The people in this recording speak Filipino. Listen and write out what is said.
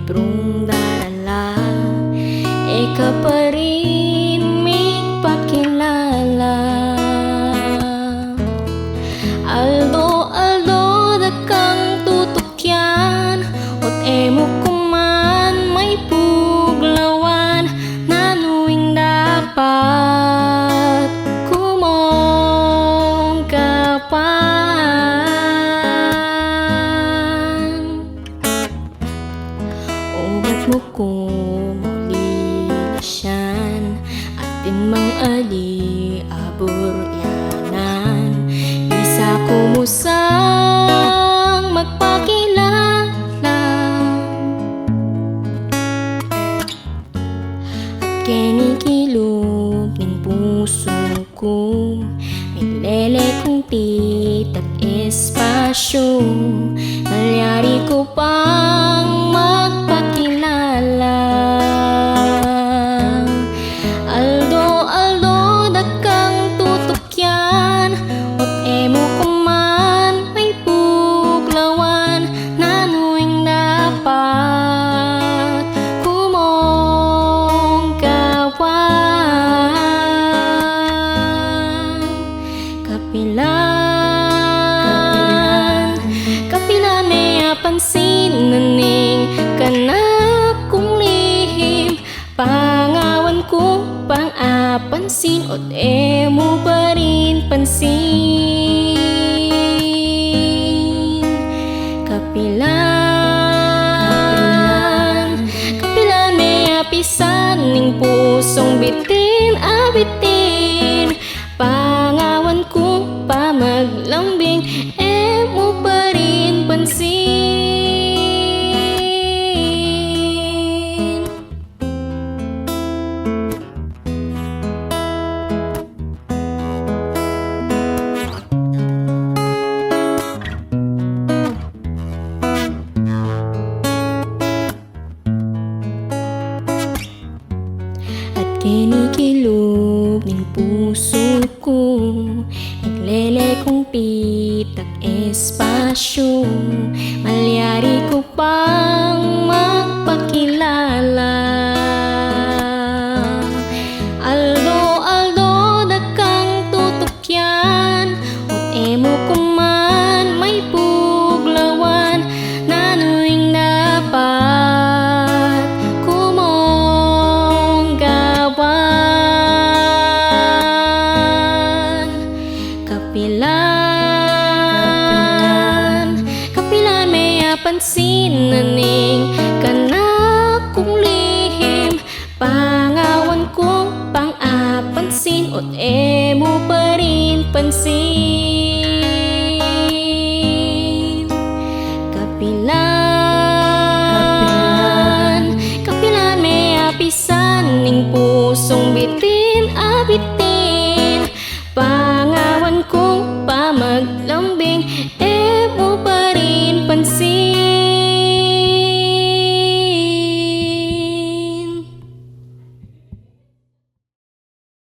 librong darala, ikaw pa rin may pakilala. Aldo dakang tutukyan, ot emo kuman may puglawan, nanuing dapat kumong kapan. Ubat mo kumulilasyan, atin mang ali aburyanan, isa kumusang magpakilala. At kinikilog ng puso ko, naglele kong titak espasyo, nalyari ko pang magpakilala. Aldo dakang tutukyan, ot emo kuman may puglawan, nanuing dapat kumong kawan. Kapilan may apansin naning kanak kong lihim, pangawan ko pang apansin, ot emo pa rin pansin. Kapilan may apisan ning pusong bitin abitin, pangawan ko pa maglambing, emo pa rin pansin. At kinikilog ng puso ko, naglele kong pitak espasyo, malyari ko pang magpakilala. Aldo dakang tutukyan, ot emo kuman may puglawan, nanuing dapat kumong kawan. Kapilan may apansin naning kanak kong lihim, pangawan ko pang apansin, ot emo pa rin pansin. Kapilan may apisan ning pusong bitin abitin, pangawan ko pa maglambing, emo pa